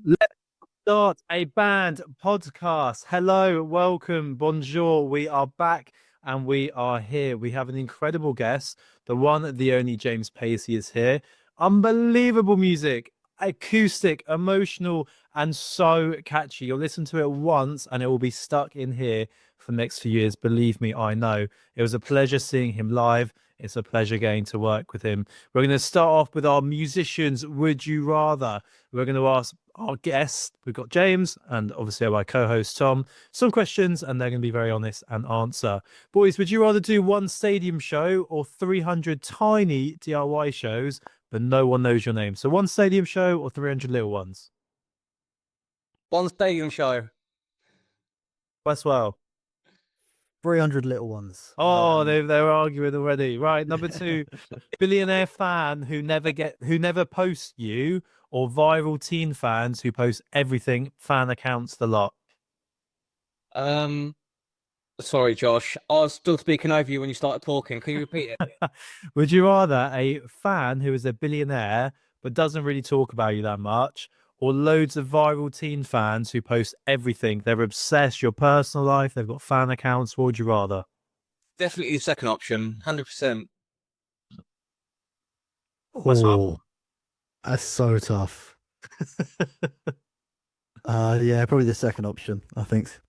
Let's start a band podcast. Hello, welcome, bonjour. We are back and we are here. We have an incredible guest. The one, the only James Pacy is here. Unbelievable music, acoustic, emotional, and so catchy. You'll listen to it once and it will be stuck in here for the next few years. Believe me, I know. It was a pleasure seeing him live. It's a pleasure getting to work with him. We're going to start off with our musicians. Would you rather? We're going to ask our guest. We've got James and obviously my co-host Tom some questions, and they're going to be very honest and answer. Boys, would you rather do one stadium show or 300 tiny DIY shows, but no one knows your name? So one stadium show or 300 little ones? One stadium show. Westwell. 300 little ones. Oh, they're arguing already. Right, number two, billionaire fan who never posts you, or viral teen fans who post everything, fan accounts the lot. Sorry, Josh. I was still speaking over you when you started talking. Can you repeat it? Would you rather a fan who is a billionaire but doesn't really talk about you that much, or loads of viral teen fans who post everything? They're obsessed, your personal life, they've got fan accounts. What would you rather? Definitely the second option. 100%. Oh, that's so tough. Yeah, probably the second option, I think.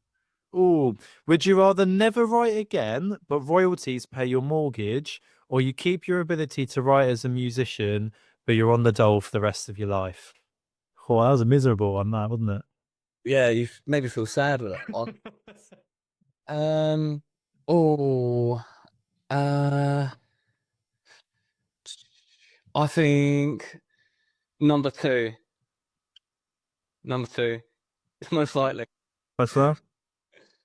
Oh, would you rather never write again, but royalties pay your mortgage, or you keep your ability to write as a musician, but you're on the dole for the rest of your life? Oh, that was a miserable one, that, wasn't it? Yeah, you made me feel sad with that one. Oh, uh, I think number two. Number two. It's most likely. What's that?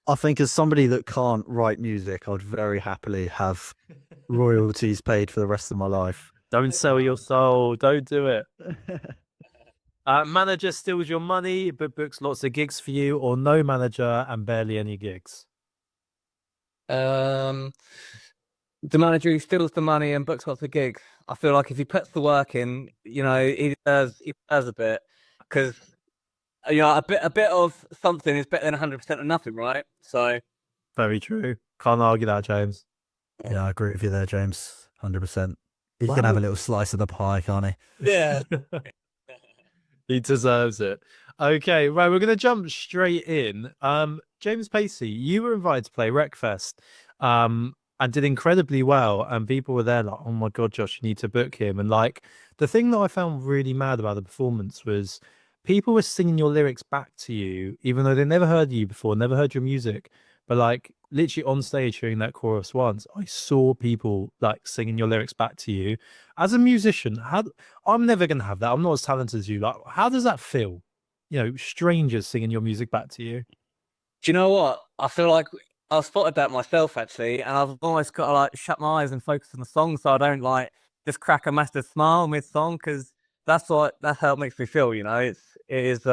I think as somebody that can't write music, I'd very happily have royalties paid for the rest of my life. Don't sell your soul. Don't do it. Manager steals your money, but books lots of gigs for you, or no manager and barely any gigs. The manager who steals the money and books lots of gigs. I feel like if he puts the work in, he does a bit, because a bit of something is better than 100% of nothing, right? So Very true. Can't argue that, James. Yeah, I agree with you there, James. 100%. He can have a little slice of the pie, can't he? yeah. He deserves it. Okay, right, we're gonna jump straight in. James Pacey, you were invited to play Wreckfest, and did incredibly well. And people were there like, "Oh my God, Josh, you need to book him." And like, the thing that I found really mad about the performance was people were singing your lyrics back to you, even though they never heard you before, never heard your music. But like, literally on stage hearing that chorus once, I saw people like singing your lyrics back to you. As a musician, how I'm never gonna have that. I'm not as talented as you. Like, how does that feel? You know, strangers singing your music back to you. Do you know what? I feel like I spotted that myself actually, and I've almost got to like shut my eyes and focus on the song so I don't like just crack a massive smile mid song, because that's how it makes me feel. It is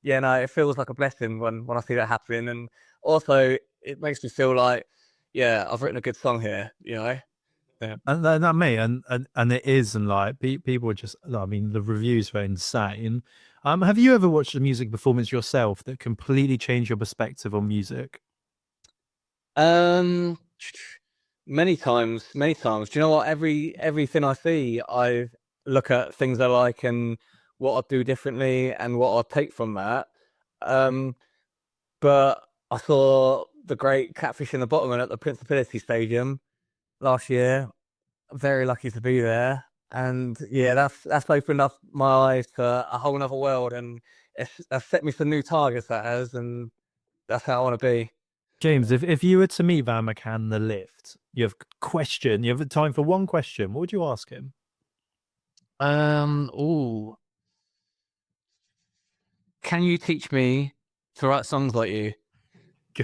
yeah, no, it feels like a blessing when I see that happen, and also it makes me feel like, yeah, I've written a good song here. Yeah. And that me, and it is, and like people are just, I mean, the reviews were insane. Have you ever watched a music performance yourself that completely changed your perspective on music? Um, many times, many times. Do you know what? Everything I see, I look at things I like and what I'll do differently and what I'll take from that. But I saw the great Catfish the Bottlemen at the Principality Stadium last year. Very lucky to be there, and yeah, that's opened up my eyes to a whole other world, and that's set me some new targets. That has, and that's how I want to be. James, if you were to meet Van McCann in the lift, you have time for one question. What would you ask him? Oh, can you teach me to write songs like you?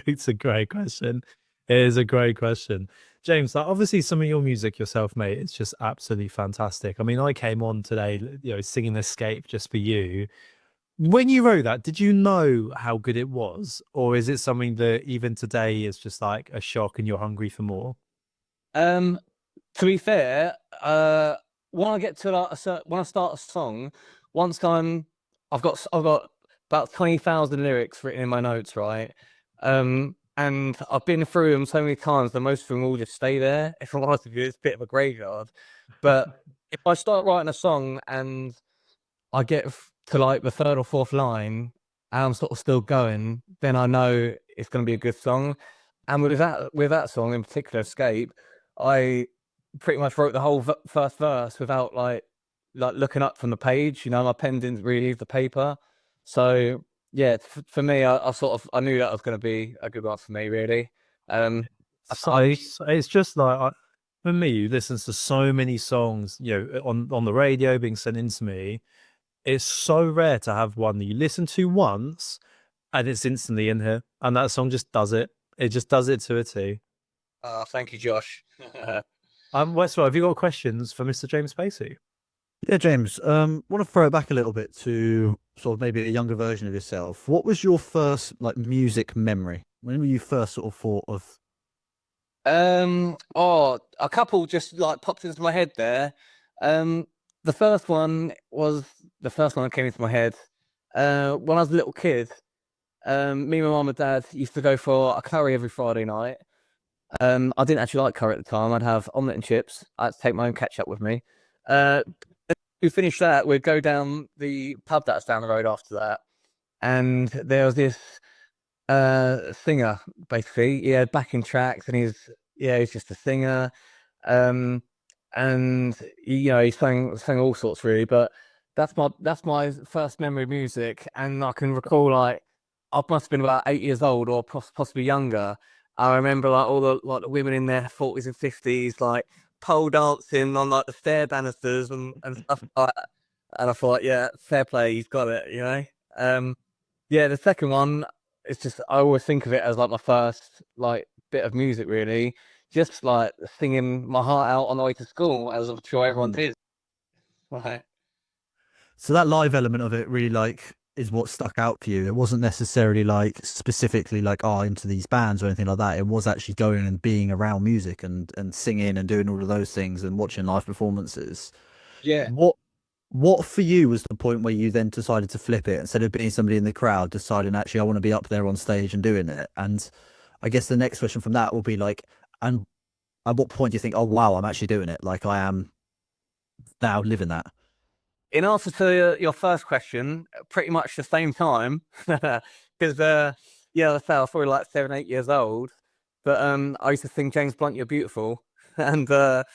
It's a great question. It is a great question. James, like, obviously some of your music yourself, mate, it's just absolutely fantastic. I mean, I came on today, singing Escape just for you. When you wrote that, did you know how good it was? Or is it something that even today is just like a shock and you're hungry for more? To be fair, when I get to like when I start a song, once I'm I've got about 20,000 lyrics written in my notes, right? And I've been through them so many times that most of them all just stay there. If I'm honest with you, it's a bit of a graveyard. But if I start writing a song and I get to like the third or fourth line and I'm sort of still going, then I know it's going to be a good song. And with that song in particular, Escape, I pretty much wrote the whole first verse without like looking up from the page. You know, my pen didn't really leave the paper. So yeah, for me, I knew that was going to be a good one for me, really. Um, It's just like for me, you listen to so many songs, you know, on the radio being sent in to me. It's so rare to have one that you listen to once and it's instantly in here, and that song just does it. It just does it to a T. Thank you, Josh. Westwell, have you got questions for Mr. James Pacey? Yeah, James. Want to throw it back a little bit to sort of maybe a younger version of yourself. What was your first like music memory? When were you first sort of thought of? A couple just like popped into my head there. Um, the first one that came into my head. When I was a little kid, me, my mum and dad used to go for a curry every Friday night. I didn't actually like curry at the time. I'd have omelette and chips. I had to take my own ketchup with me. Uh, we finished that, we'd go down the pub that's down the road after that, and there was this singer, basically. He had backing tracks, and he's just a singer. Um, and he sang all sorts really, but that's my first memory of music, and I can recall like I must have been about 8 years old or possibly younger. I remember like all the women in their 40s and 50s like pole dancing on like the stair banisters and stuff like that. And I thought, yeah, fair play, he's got it, you know. Yeah, the second one, it's just I always think of it as like my first like bit of music really. Just like singing my heart out on the way to school, as I'm sure everyone did. Right. So that live element of it really like is what stuck out for you. It wasn't necessarily like specifically like into these bands or anything like that. It was actually going and being around music and singing and doing all of those things and watching live performances. Yeah. What for you was the point where you then decided to flip it instead of being somebody in the crowd, deciding actually I want to be up there on stage and doing it? And I guess the next question from that will be like, and at what point do you think, oh wow, I'm actually doing it? Like I am now living that. In answer to your first question, pretty much the same time, because yeah, I say I was probably like 7, 8 years old, but I used to sing James Blunt, "You're Beautiful," and I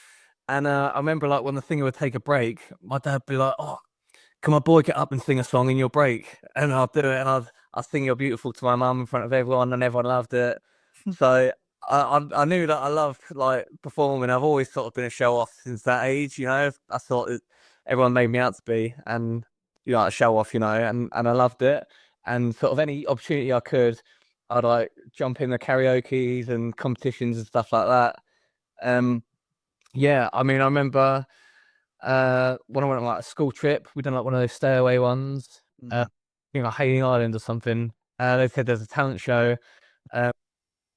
remember like when the singer would take a break, my dad would be like, "Oh, can my boy get up and sing a song in your break?" And I'll do it, and I'll sing "You're Beautiful" to my mum in front of everyone, and everyone loved it. So I knew that I loved like performing. I've always sort of been a show off since that age, you know. I thought everyone made me out to be, and a show off, and I loved it. And sort of any opportunity I could, I'd like jump in the karaoke's and competitions and stuff like that. Yeah, I mean, I remember when I went on like a school trip, we done like one of those stay away ones, Hayling Island or something. They said there's a talent show, um,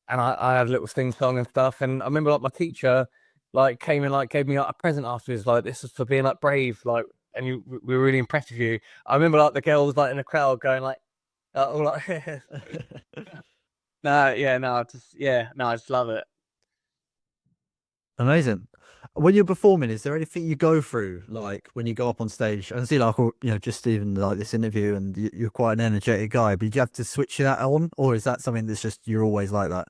and I had a little sing song and stuff. And I remember like my teacher like came and like gave me like a present afterwards, like this is for being like brave, like, and we were really impressed with you. I remember like the girls like in the crowd going like, all like, no, yeah, no, I just love it. Amazing. When you're performing, is there anything you go through, like when you go up on stage? I can see, like, just even like this interview, and you're quite an energetic guy. But do you have to switch that on, or is that something that's just you're always like that?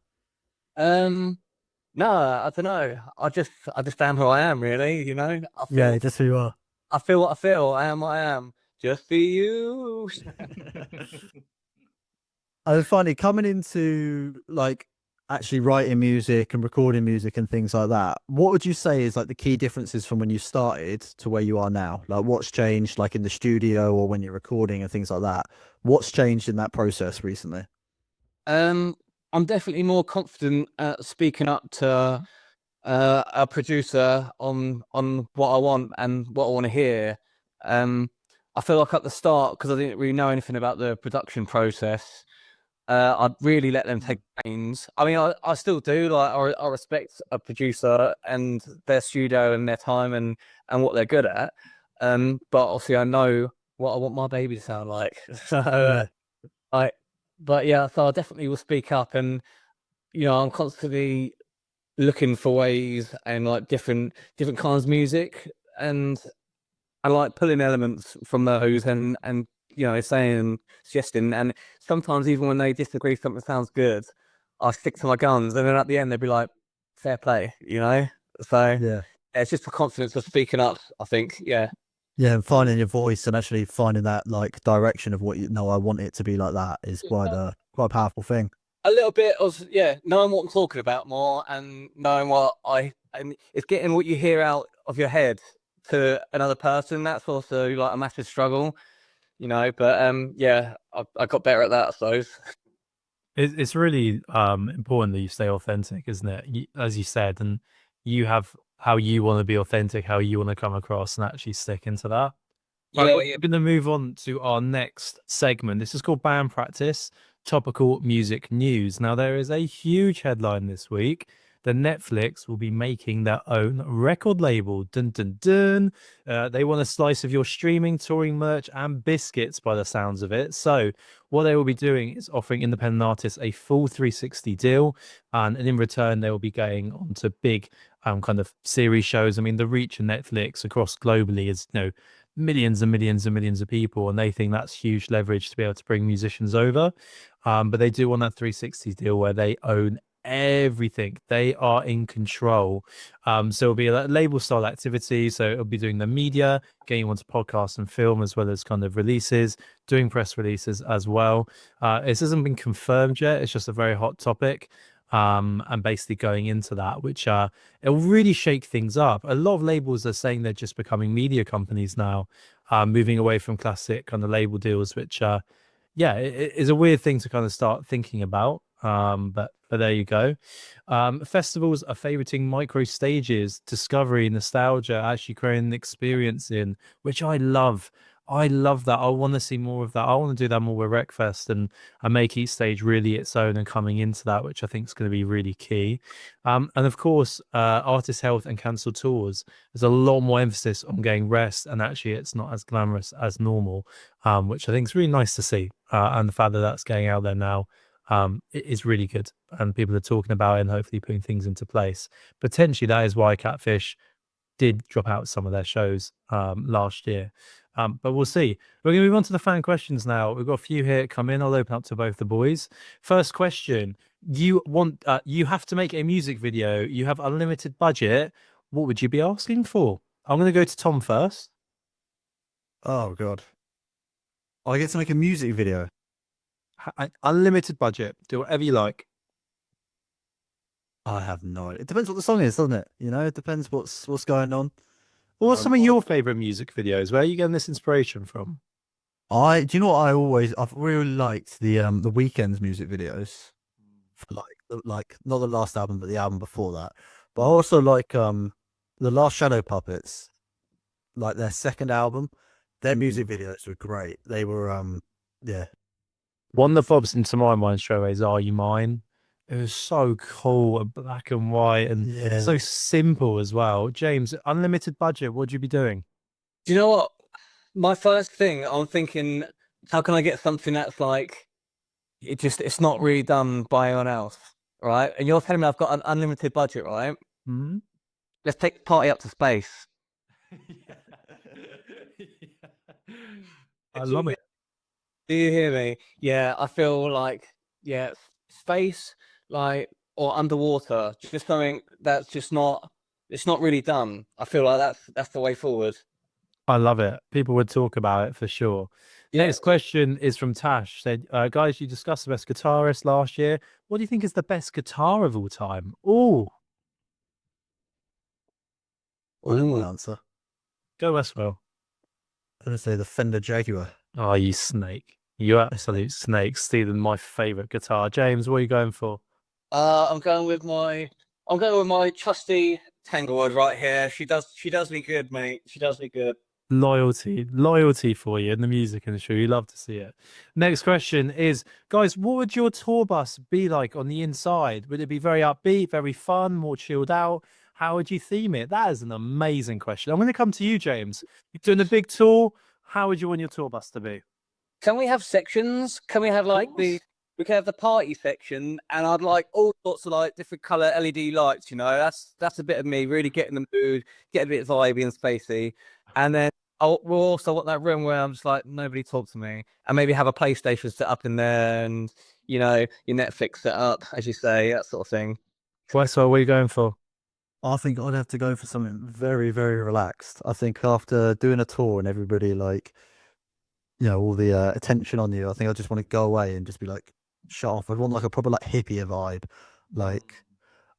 Um, no, I don't know. I just am who I am, really. I Yeah, feel, that's who you are. I feel what I feel. I am what I am. Just for you. And finally, coming into like actually writing music and recording music and things like that, what would you say is like the key differences from when you started to where you are now? Like, what's changed, like in the studio or when you're recording and things like that? What's changed in that process recently? Um, I'm definitely more confident at speaking up to a producer on what I want and what I want to hear. Um, I feel like at the start, because I didn't really know anything about the production process, I'd really let them take reins. I mean, I still do. Like, I respect a producer and their studio and their time and what they're good at. But obviously, I know what I want my baby to sound like. So Yeah. I, but yeah, so I definitely will speak up, and I'm constantly looking for ways and like different kinds of music, and I like pulling elements from those, and saying, suggesting, and sometimes even when they disagree, something sounds good, I stick to my guns, and then at the end they'd be like, "Fair play," So Yeah. it's just the confidence of speaking up, I think. Yeah. Yeah, and finding your voice and actually finding that like direction of what you know, I want it to be like that is quite a powerful thing. A little bit of knowing what I'm talking about more, and knowing and it's getting what you hear out of your head to another person. That's also like a massive struggle, But yeah, I got better at that, I suppose. It's really important that you stay authentic, isn't it? As you said, and you have how you want to be authentic, how you want to come across, and actually stick into that. Right, Yeah, we're going to move on to our next segment. This is called Band Practice, Topical Music News. Now, there is a huge headline this week that Netflix will be making their own record label. Dun dun dun. They want a slice of your streaming, touring merch, and biscuits by the sounds of it. So, what they will be doing is offering independent artists a full 360 deal, and in return, they will be going on to big kind of series shows. I mean, the reach of Netflix across globally is, millions and millions and millions of people, and they think that's huge leverage to be able to bring musicians over. But they do want that 360 deal where they own everything. They are in control. So it'll be a label style activity. So it'll be doing the media, getting onto podcasts and film, as well as kind of releases, doing press releases as well. This hasn't been confirmed yet. It's just a very hot topic. And basically going into that, which it'll really shake things up. A lot of labels are saying they're just becoming media companies now, moving away from classic kind of label deals, which it is a weird thing to kind of start thinking about. But there you go. Festivals are favoriting micro stages, discovery, nostalgia, actually creating an experience in, which I love. I love that. I want to see more of that. I want to do that more with Wreckfest and make each stage really its own and coming into that, which I think is going to be really key. And of course, artist health and cancelled tours. There's a lot more emphasis on getting rest, and actually, it's not as glamorous as normal, which I think is really nice to see. And the fact that that's getting out there now it is really good, and people are talking about it and hopefully putting things into place. Potentially, that is why Catfish did drop out some of their shows last year. But we'll see. We're going to move on to the fan questions now. We've got a few here come in. I'll open up to both the boys. First question: you have to make a music video. You have unlimited budget. What would you be asking for? I'm going to go to Tom first. Oh god. I get to make a music video. Unlimited budget. Do whatever you like. I have no idea. It depends what the song is, doesn't it? It depends what's going on. What's some of your favorite music videos? Where are you getting this inspiration from? Do you know what I've really liked the Weeknd's music videos for like not the last album but the album before that. But I also like the Last Shadow Puppets, like their second album. Their music videos were great. They were yeah. One that pops into my mind straight away is Are You Mine? It was so cool and black and white and so simple as well. James, unlimited budget, what'd you be doing? Do you know what? My first thing, I'm thinking, how can I get something that's like, it's not really done by anyone else, right? And you're telling me I've got an unlimited budget, right? Hmm? Let's take the party up to space. I love it. Do you hear me? Yeah, I feel like, space, like, or underwater, just something that's just not, it's not really done. I feel like that's the way forward. I love it. People would talk about it for sure. Yeah. Next question is from Tash. Said, guys, you discussed the best guitarist last year. What do you think is the best guitar of all time? Oh, I know my answer. go Westwell. I'm gonna say the Fender Jaguar. Oh, you snake. You absolute snake. Stealing my favorite guitar. James, what are you going for? I'm going with my trusty Tanglewood right here. She does me good, mate. She does me good. Loyalty for you in the music industry. We love to see it. Next question is, guys, what would your tour bus be like on the inside? Would it be very upbeat, very fun, more chilled out? How would you theme it? That is an amazing question. I'm going to come to you, James. You're doing a big tour. how would you want your tour bus to be? Can we have sections? Can we have like course. we can have the party section, and I'd like all sorts of like different color LED lights. You know, that's a bit of me really getting the mood, get a bit vibey and spacey, and then we'll also want that room where I'm just like nobody talk to me, and maybe have a PlayStation set up in there, and you know your Netflix set up, as you say, that sort of thing. Wes, what are you going for? I think I'd have to go for something very, very relaxed. I think after doing a tour and everybody like, all the attention on you, I think I just want to go away and just be like, shut off. I'd want like a proper like hippier vibe, like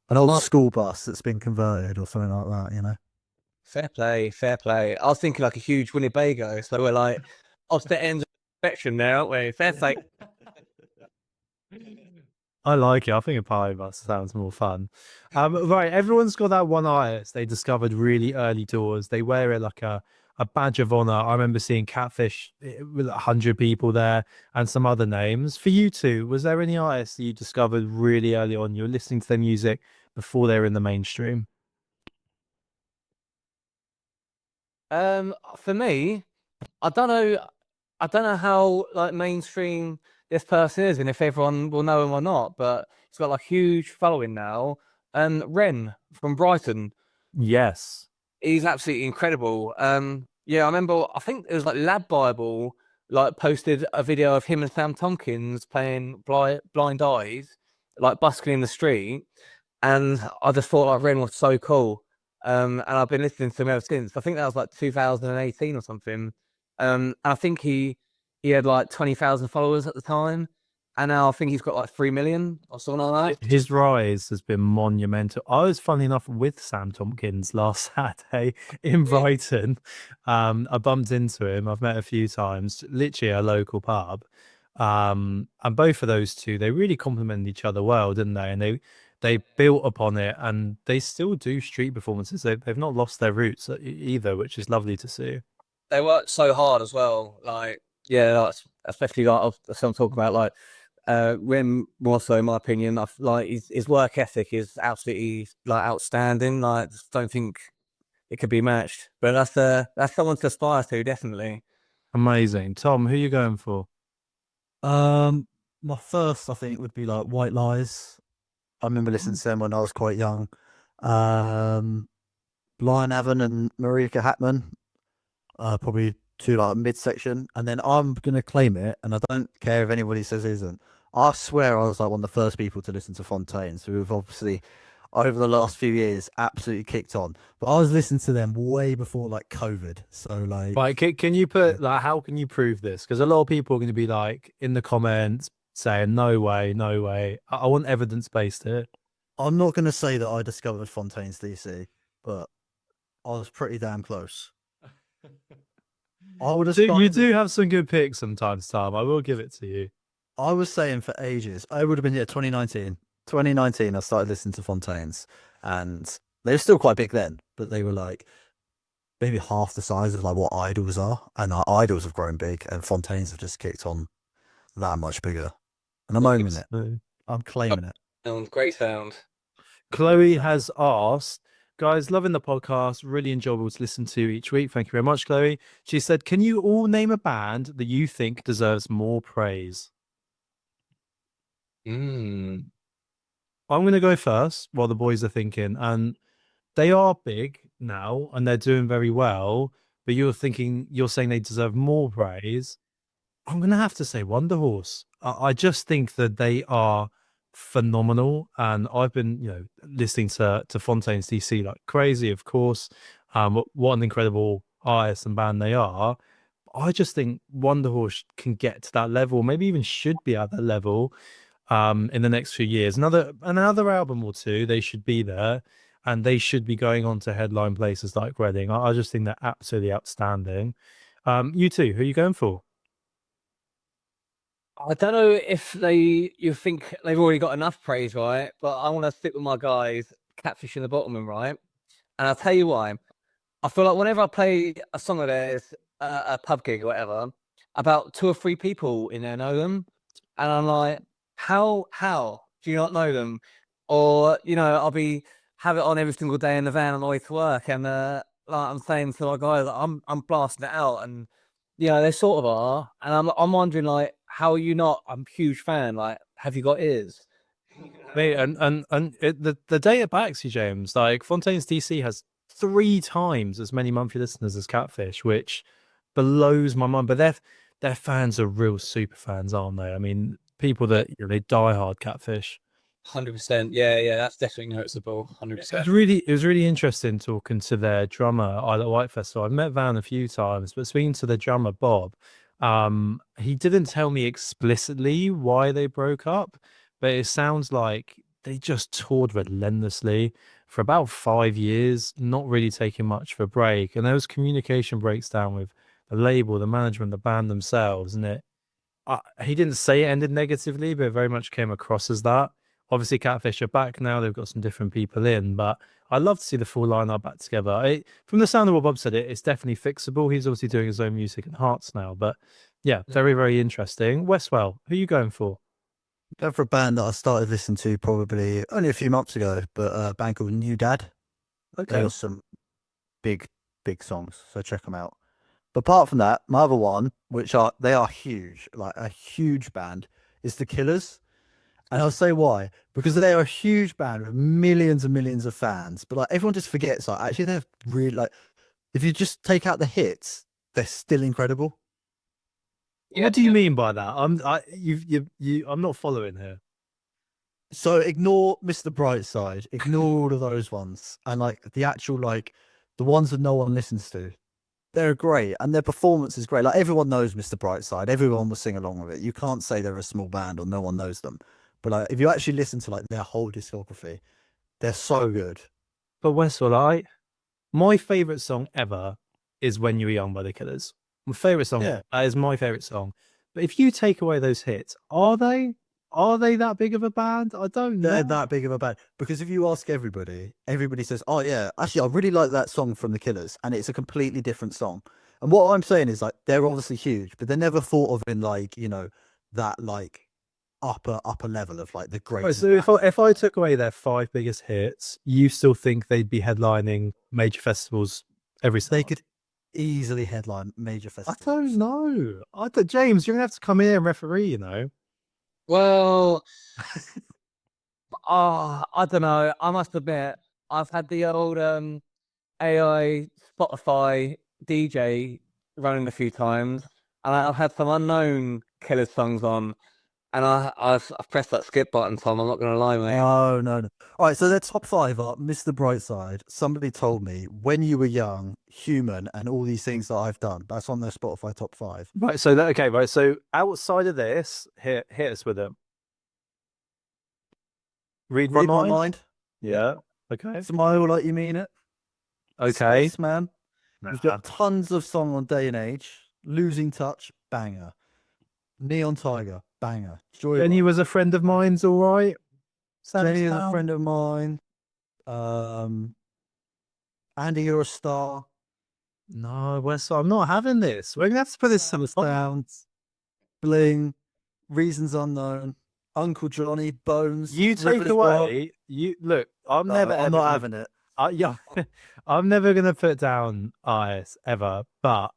an old school bus that's been converted or something like that. Fair play, fair play. I was thinking like a huge Winnebago, so we're like opposite ends of the spectrum there, aren't we? Fair play. I like it. I think a party bus sounds more fun. Right, everyone's got that one artist they discovered really early doors. They wear it like a badge of honor. I remember seeing Catfish with 100 people there and some other names. For you two, was there any artists that you discovered really early on? You were listening to their music before they were in the mainstream? For me, I don't know. I don't know how like mainstream this person is, and if everyone will know him or not. But he's got like a huge following now. Ren from Brighton. Yes. He's absolutely incredible. Yeah, I remember. I think it was like Lab Bible like posted a video of him and Sam Tompkins playing Blind Eyes, like busking in the street, and I just thought like Ren was so cool. And I've been listening to him ever since. I think that was like 2018 or something. And I think he had like 20,000 followers at the time, and now I think he's got like 3 million or something like that. His rise has been monumental. I was, funny enough, with Sam Tompkins last Saturday in Brighton. I bumped into him. I've met a few times, literally at a local pub. And both of those two, they really complemented each other well, didn't they? And they built upon it, and they still do street performances. They've not lost their roots either, which is lovely to see. They work so hard as well. Like, yeah, like, especially like I'm talking about like Rim more so in my opinion. I like his work ethic is absolutely like outstanding. Like, just don't think it could be matched. But that's someone to aspire to, definitely. Amazing. Tom, who are you going for? My first I think would be like White Lies. I remember listening to them when I was quite young. Blind Avon and Marika Hatman, probably two like midsection, and then I'm gonna claim it, and I don't care if anybody says it isn't. I swear I was like one of the first people to listen to Fontaines, who have obviously over the last few years absolutely kicked on. But I was listening to them way before like COVID, so like. Right, can you put like, how can you prove this? Because a lot of people are going to be like in the comments saying no way, no way. I want evidence based here. I'm not gonna say that I discovered Fontaines DC, but I was pretty damn close. I would have You started. do have some good picks sometimes, Tom. I will give it to you. I was saying for ages. I would have been 2019. 2019, I started listening to Fontaines, and they were still quite big then, but they were like maybe half the size of like what Idols are, and our Idols have grown big, and Fontaines have just kicked on that much bigger. And I'm owning it. I'm claiming it. Great sound. Chloe has asked, guys, loving the podcast, really enjoyable to listen to each week. Thank you very much, Chloe. She said, can you all name a band that you think deserves more praise? I'm going to go first while the boys are thinking. And they are big now and they're doing very well, but you're saying they deserve more praise. I'm going to have to say Wonder Horse. I just think that they are phenomenal. And I've been, listening to Fontaines DC like crazy, of course. What an incredible artist and band they are. I just think Wonder Horse can get to that level, maybe even should be at that level in the next few years. Another album or two, they should be there, and they should be going on to headline places like Reading. I just think they're absolutely outstanding. You two, who are you going for? I don't know if you think they've already got enough praise, right? But I want to stick with my guys, Catfish the Bottlemen, right? And I'll tell you why. I feel like whenever I play a song of theirs, a pub gig or whatever, about 2 or 3 people in there know them, and I'm like, how do you not know them? Or I'll have it on every single day in the van on the way to work, and like I'm saying to my guys, I'm blasting it out, and Yeah, they sort of are, and I'm wondering like, how are you not? I'm a huge fan. Like, have you got ears? Mate, the data backs you, James. Like Fontaine's DC has 3 times as many monthly listeners as Catfish, which blows my mind. But their fans are real super fans, aren't they? I mean, people that they die hard Catfish. 100%. Yeah, yeah, that's definitely noticeable. 100%. It was really interesting talking to their drummer, Isla White Festival. I've met Van a few times, but speaking to the drummer Bob, he didn't tell me explicitly why they broke up, but it sounds like they just toured relentlessly for about 5 years, not really taking much of a break. And there was communication breaks down with the label, the management, the band themselves, and he didn't say it ended negatively, but it very much came across as that. Obviously, Catfish are back now. They've got some different people in, but I'd love to see the full lineup back together. From the sound of what Bob said, it's definitely fixable. He's obviously doing his own music and Hearts now, but yeah, very, very interesting. Westwell, who are you going for? Go for a band that I started listening to probably only a few months ago, but a band called New Dad. They Okay. got some big, big songs, so check them out. But apart from that, my other one, they are huge, like a huge band, is The Killers. And I'll say why. Because they are a huge band with millions and millions of fans. But like everyone just forgets, like actually they're really like if you just take out the hits, they're still incredible. What do you mean by that? I'm not following here. So ignore Mr. Brightside, ignore all of those ones. And like the actual like the ones that no one listens to. They're great and their performance is great. Like everyone knows Mr. Brightside, everyone will sing along with it. You can't say they're a small band or no one knows them. But like if you actually listen to like their whole discography, they're so good. But Westwell, my favorite song ever is "When You Were Young" by The Killers. My favorite song Yeah. ever. That is my favorite song. But if you take away those hits, are they that big of a band? I don't They're know. that big of a band because if you ask everybody, everybody says, "Oh yeah, actually, I really like that song from The Killers," and it's a completely different song. And what I'm saying is like they're obviously huge, but they're never thought of in like that like upper level of like the Right, greatest so band. if I took away their 5 biggest hits, you still think they'd be headlining major festivals every They summer? could easily headline major I don't festivals. know. James, you're gonna have to come in here and referee. Well, I don't know. I must admit, I've had the old AI Spotify DJ running a few times, and I've had some unknown killer songs on, and I've pressed that skip button, Tom. I'm not gonna lie, mate. Oh no, no. All right, so their top five are Mr. Brightside. Somebody told me when you were young, human, and all these things that I've done. That's on their Spotify top five. Right. So okay. Right. So outside of this, hit us with them. Read my Read my mind. mind. Yeah. Yeah. Okay. Smile like you mean it. Okay. Spaceman. We've Nah. got tons of song on Day and Age. Losing Touch, banger. Neon Tiger, banger. Jenny Joyride. was a friend of mine's. All right. Jenny is a Sound. friend of mine. Um, Andy, you're a star. No, West. I'm not having this. We're gonna have to put this some Sounds. Bling. Reasons Unknown. Uncle Johnny, Bones. You take River Wild. away. You look. I'm No, never I'm ever not gonna. having it. Yeah. I'm never gonna put down IS ever. But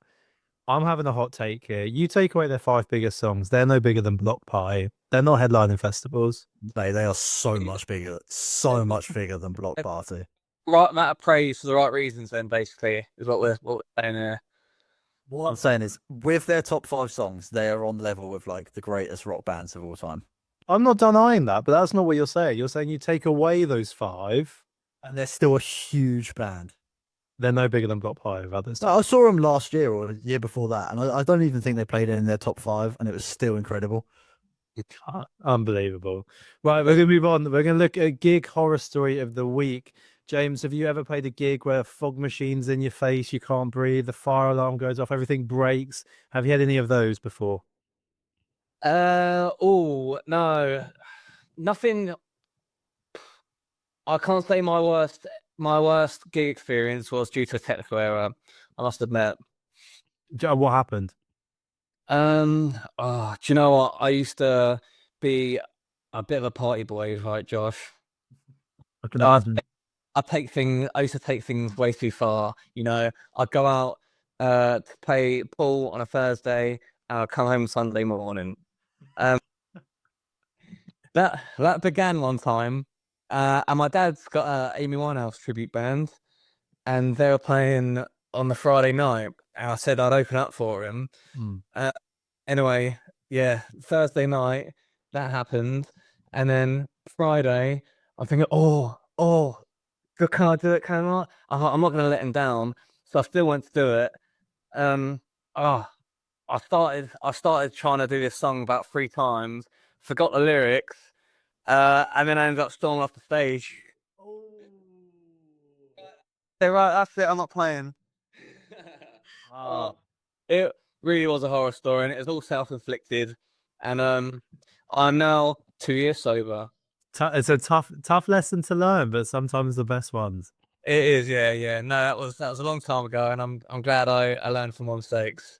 I'm having a hot take here. You take away their 5 biggest songs. They're no bigger than Block Pie. They're not headlining festivals. They are so much bigger than Block Party. Right amount of praise for the right reasons, then basically is what we're saying here. What I'm saying is, with their top five songs, they are on level with like the greatest rock bands of all time. I'm not denying that, but that's not what you're saying. You're saying you take away those 5, And they're still a huge band. they're no bigger than Block Pie of others. No, I saw them last year or the year before that, and I don't even think they played it in their top five, and it was still incredible. Unbelievable. Right, we're gonna move on. We're gonna look at gig horror story of the week. James, have you ever played a gig where a fog machine's in your face, you can't breathe, the fire alarm goes off, everything breaks? Have you had any of those before? Oh no, nothing. I can't say my worst gig experience was due to a technical error. I must admit. What happened? Do you know what? I used to be a bit of a party boy, right, Josh? I can I imagine. I used to take things way too far. I'd go out to play pool on a Thursday, and I'll come home Sunday morning. That began one time, and my dad's got a Amy Winehouse tribute band, and they were playing on the Friday night, and I said I'd open up for him. Anyway, yeah, Thursday night that happened, and then Friday I'm thinking, can I do it? Can I not? I'm not going to let him down, so I still went to do it. I started trying to do this song about 3 times, forgot the lyrics, and then I ended up storming off the stage. Say, right, that's it. I'm not playing. It really was a horror story, and it was all self-inflicted. And I'm now 2 years sober. It's a tough lesson to learn, but sometimes the best ones. It is, yeah. No, that was a long time ago, and I'm glad I learned from my mistakes.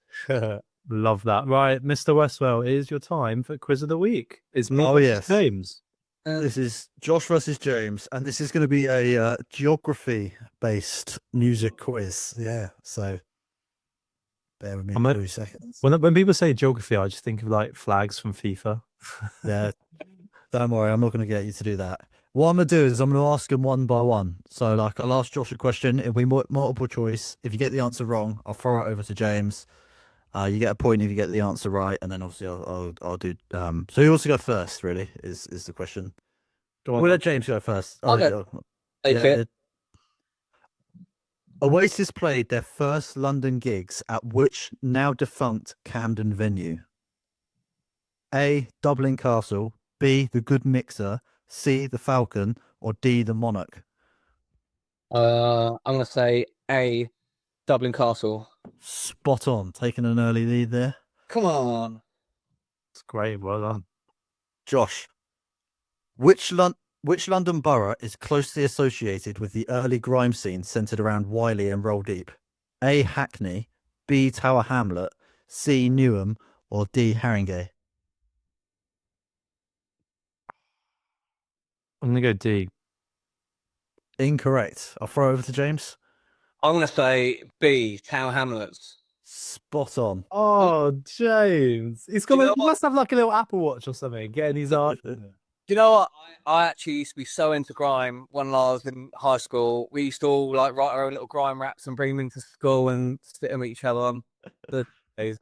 Love that. Right, Mr. Westwell, it is your time for quiz of the week. It's me. Oh, yes. James. This is Josh versus James, and this is going to be a geography-based music quiz. Yeah, so bear with me 2 seconds. When people say geography, I just think of like flags from FIFA. Yeah, don't worry, I'm not going to get you to do that. What I'm going to do is I'm going to ask them one by one. So, like, I'll ask Josh a question. It'll be multiple choice. If you get the answer wrong, I'll throw it over to James. You get a point if you get the answer right, and then obviously I'll do. So you also go first. Really, is the question. We'll let James go first. Oasis played their first London gigs at which now defunct Camden venue? A. Dublin Castle. B. The Good Mixer. C. The Falcon. Or D. The Monarch. I'm gonna say A. Dublin Castle. Spot on. Taking an early lead there. Come on. It's great. Well done. Josh, which London borough is closely associated with the early grime scene centered around Wiley and Roll Deep? A. Hackney. B. Tower Hamlet. C. Newham. Or D. Haringey. I'm gonna go D. Incorrect. I'll throw over to James. I'm gonna say B. Tower Hamlets. Spot on. Oh, James. He must have like a little Apple Watch or something, getting his art. Do you know what? I actually used to be so into grime when I was in high school. We used to all like write our own little grime raps and bring them into school and sit them at each other on the days.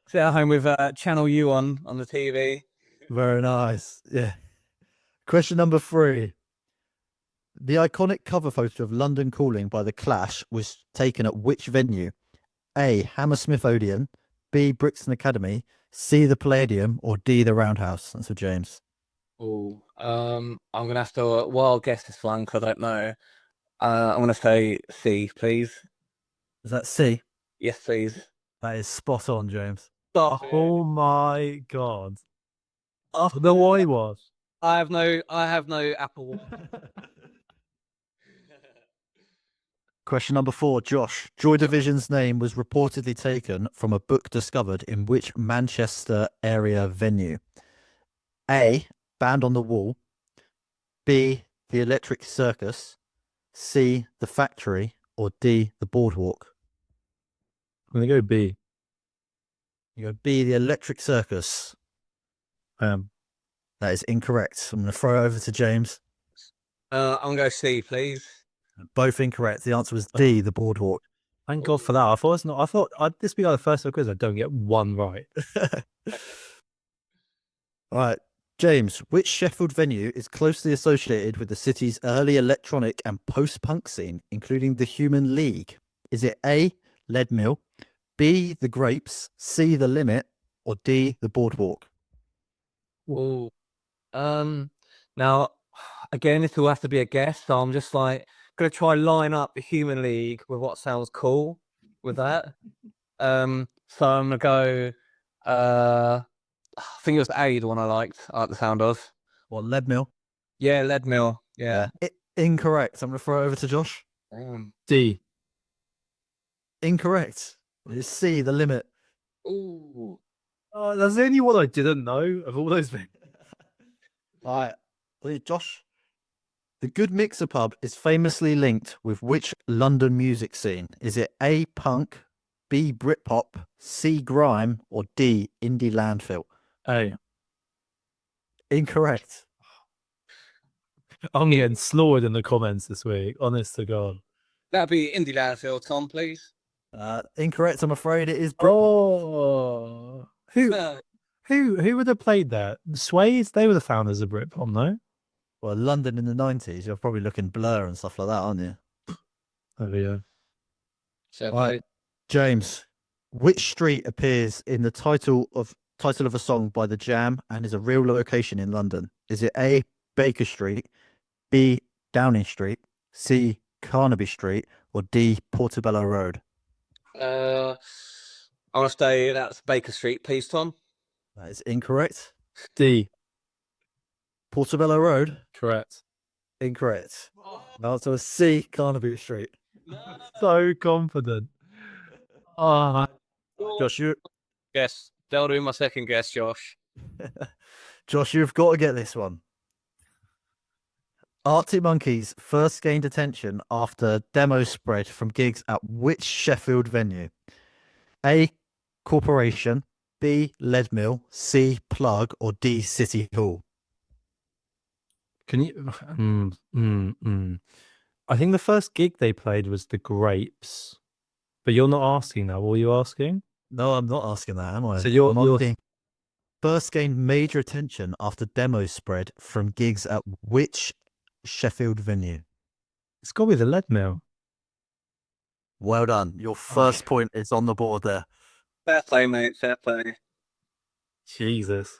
Sit at home with Channel U on the TV. Very nice. Yeah. Question number 3. The iconic cover photo of London Calling by The Clash was taken at which venue? A. Hammersmith Odeon. B. Brixton Academy. C. The Palladium. Or D. The Roundhouse. That's for James. I'm gonna have to wild guess this one because I don't know. I'm gonna say C, please. Is that C? Yes, please. That is spot on, James. Oh my god. The Y was. I have no Apple. Question number 4, Josh. Joy Division's name was reportedly taken from a book discovered in which Manchester area venue? A. Band on the Wall. B. The Electric Circus. C. The Factory. Or D. The Boardwalk. I'm gonna go B. You go B. The Electric Circus. That is incorrect. I'm going to throw it over to James. I'm gonna go C, please. Both incorrect. The answer was D. The Boardwalk. Thank God for that. I thought it's not. I thought this would be like the first quiz I don't get one right. All right, James. Which Sheffield venue is closely associated with the city's early electronic and post-punk scene, including the Human League? Is it A. Leadmill, B. The Grapes, C. The Limit, or D. The Boardwalk? Ooh. Now, again, this will have to be a guess, so I'm just like gonna try line up the Human League with what sounds cool with that. So I'm gonna go. I think it was A, the one I like the sound of. What, Leadmill? Yeah, Leadmill. Yeah. Incorrect. I'm gonna throw it over to Josh. D. Incorrect. It is C. The Limit. Ooh. Oh, that's the only one I didn't know of all those things. All right, Josh. The Good Mixer pub is famously linked with which London music scene? Is it A. Punk, B. Britpop, C. Grime, or D. Indie landfill? A. Incorrect. I'm getting slaughtered in the comments this week. Honest to God. That'd be Indie Landfill, Tom, please. Incorrect. I'm afraid it is Britpop. Oh, who would have played that? Sways? They were the founders of Britpop, no? Well, London in the 90s. You're probably looking Blur and stuff like that, aren't you? Oh yeah. Right, James. Which street appears in the title of a song by The Jam and is a real location in London? Is it A. Baker Street, B. Downing Street, C. Carnaby Street, or D. Portobello Road? I want to say that's Baker Street, please, Tom. That is incorrect. D. Portobello Road? Correct. Incorrect. The answer was C. Carnaby Street. So confident. Oh, Josh, Yes, they'll do my second guess, Josh. Josh, you've got to get this one. Arctic Monkeys first gained attention after demos spread from gigs at which Sheffield venue? A. Corporation, B. Leadmill, C. Plug, or D. City Hall? can you? I think the first gig they played was the Grapes, but you're not asking now. What were you asking? No, I'm not asking that, am I? So you're asking, first gained major attention after demos spread from gigs at which Sheffield venue? It's got to be the Lead Mill. Well done. Your first point is on the board there. Fair play, mate. Fair play. Jesus.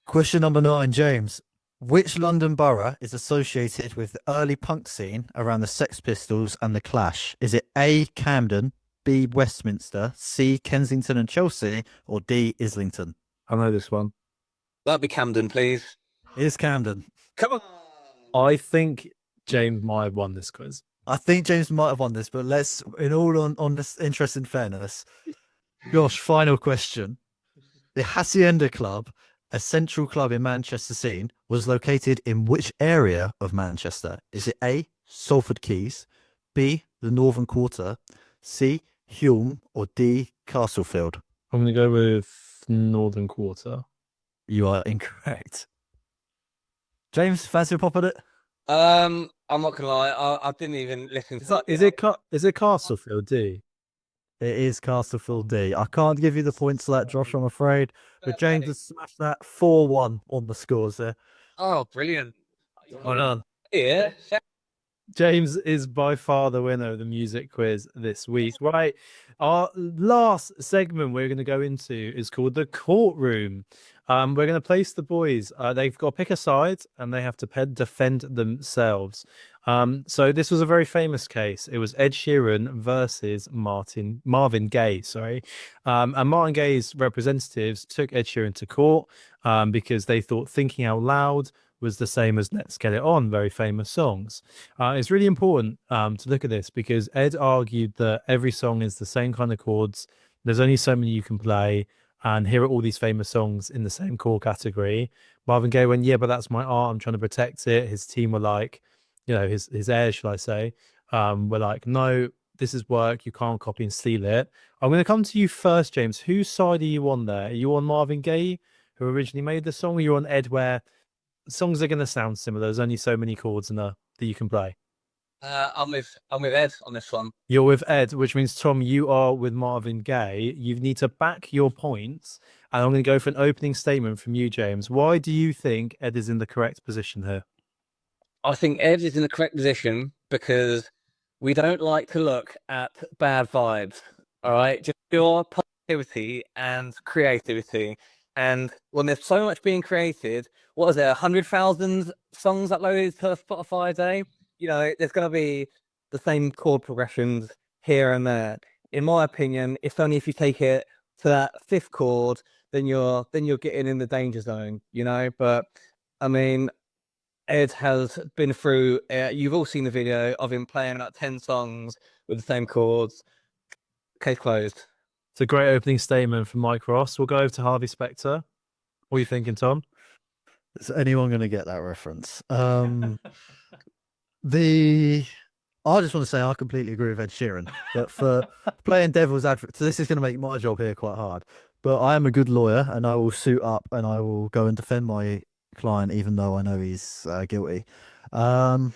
Question number 9, James. Which London borough is associated with the early punk scene around the Sex Pistols and the Clash? Is it A. Camden, B. Westminster, C. Kensington and Chelsea, or D. Islington? I know this one. That'd be Camden, please. It is Camden. Come on. I think James might have won this quiz. I think James might have won this, but let's, in all on this interest and fairness, Josh, final question. The Hacienda Club, a central club in Manchester scene, was located in which area of Manchester? Is it A. Salford Quays, B. the Northern Quarter, C. Hulme, or D. Castlefield? I'm going to go with Northern Quarter. You are incorrect. James, fancy a pop at it? I'm not gonna lie. I didn't even listen. Is it Castlefield D? It is Castlefield D. I can't give you the points for that, Josh, I'm afraid. But James has smashed that 4-1 on the scores there. Oh, brilliant. Well done. Yeah. James is by far the winner of the music quiz this week. Right. Our last segment we're going to go into is called the courtroom. We're going to place the boys. They've got to pick a side and they have to defend themselves. So this was a very famous case. It was Ed Sheeran versus Marvin Gaye, sorry. And Marvin Gaye's representatives took Ed Sheeran to court because they thought Thinking Out Loud was the same as Let's Get It On, very famous songs. It's really important to look at this because Ed argued that every song is the same kind of chords. There's only so many you can play, and here are all these famous songs in the same chord category. Marvin Gaye went, yeah, but that's my art. I'm trying to protect it. His team were like, his heirs, shall I say, were like, no, this is work. You can't copy and steal it. I'm going to come to you first, James. Whose side are you on there? Are you on Marvin Gaye, who originally made the song, or are you on Ed, where songs are going to sound similar? There's only so many chords that you can play. I'm with Ed on this one. You're with Ed, which means, Tom, you are with Marvin Gaye. You need to back your points, and I'm going to go for an opening statement from you, James. Why do you think Ed is in the correct position here? I think Ed is in the correct position because we don't like to look at bad vibes. All right, just pure positivity and creativity. And when there's so much being created, what is there, 100,000 songs uploaded to Spotify a day? There's going to be the same chord progressions here and there. In my opinion, it's only if you take it to that fifth chord, then you're getting in the danger zone, But I mean, Ed has been through. You've all seen the video of him playing like 10 songs with the same chords. Case closed. It's a great opening statement from Mike Ross. We'll go over to Harvey Specter. What are you thinking, Tom? Is anyone going to get that reference? The I just want to say I completely agree with Ed Sheeran. But for playing devil's advocate, so this is going to make my job here quite hard. But I am a good lawyer, and I will suit up and I will go and defend my client, even though I know he's guilty. Um,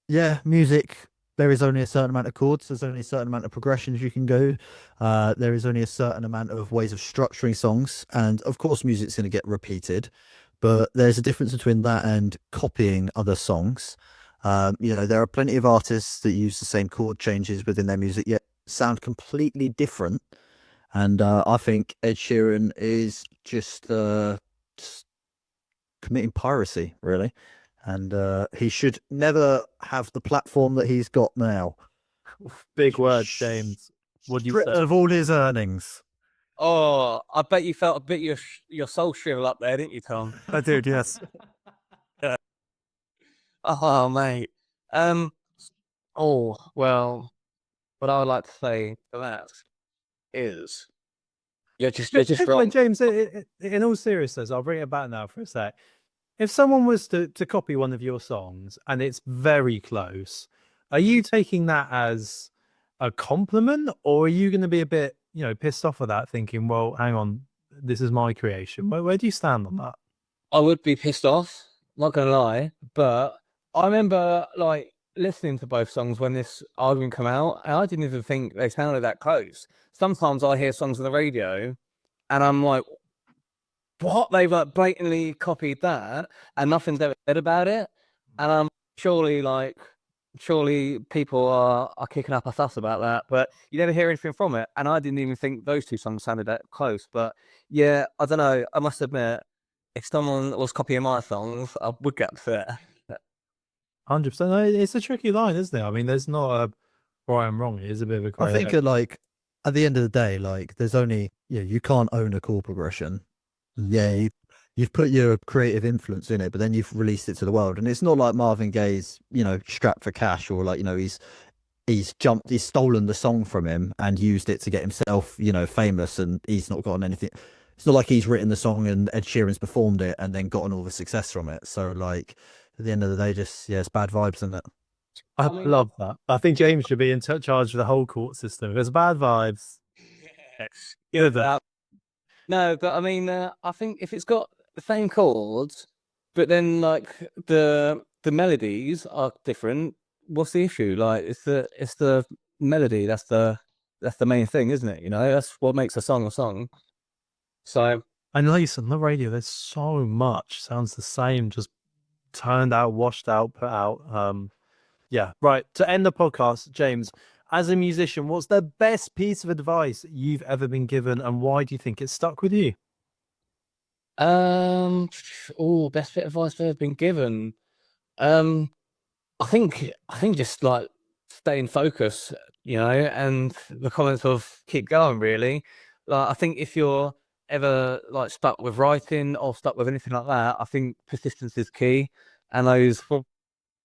yeah, music. There is only a certain amount of chords. There's only a certain amount of progressions you can go. There is only a certain amount of ways of structuring songs, and of course, music's going to get repeated. But there's a difference between that and copying other songs. There are plenty of artists that use the same chord changes within their music, yet sound completely different. And I think Ed Sheeran is just committing piracy, really. And he should never have the platform that he's got now. Big words, James. What do you Rid say? of all his earnings. Oh, I bet you felt a bit your soul shrivel up there, didn't you, Tom? I did, yes. Oh, mate. Oh, well, what I would like to say to that is you're just Wait, wrong. James, in all seriousness, I'll bring it back now for a sec. If someone was to copy one of your songs and it's very close, are you taking that as a compliment, or are you going to be a bit, pissed off at that, thinking, well, hang on, this is my creation? Where do you stand on that? I would be pissed off, not gonna lie, but I remember like listening to both songs when this album came out, and I didn't even think they sounded that close. Sometimes I hear songs on the radio, and I'm like, "What? They've like blatantly copied that, and nothing's ever said about it." And I'm surely people are kicking up a fuss about that, but you never hear anything from it. And I didn't even think those two songs sounded that close. But yeah, I don't know. I must admit, if someone was copying my songs, I would get upset. 100%. It's a tricky line, isn't it? I mean, there's not a right and wrong. It is a bit of a I grey think area. at the end of the day, there's only you can't own a chord progression. Yeah, you've put your creative influence in it, but then you've released it to the world. And it's not like Marvin Gaye's, strapped for cash, or he's stolen the song from him and used it to get himself, famous, and he's not gotten anything. It's not like he's written the song and Ed Sheeran's performed it and then gotten all the success from it. So at the end of the day, it's bad vibes, isn't it? I mean, love that. I think James should be in charge of the whole court system. If there's bad vibes, yeah, give it. no, but I mean, I think if it's got the same chords, but then like the melodies are different, what's the issue? Like it's the melody that's the main thing, isn't it? That's what makes a song a song. So And listen, the radio, there's so much sounds the same, just turned out, washed out, put out. Yeah, right. To end the podcast, James, as a musician, what's the best piece of advice you've ever been given, and why do you think it stuck with you? best bit of advice I've ever been given. Um, I think just like staying focused, and the comments of keep going really. Like I think if you're ever like stuck with writing or stuck with anything like that, I think persistence is key. And those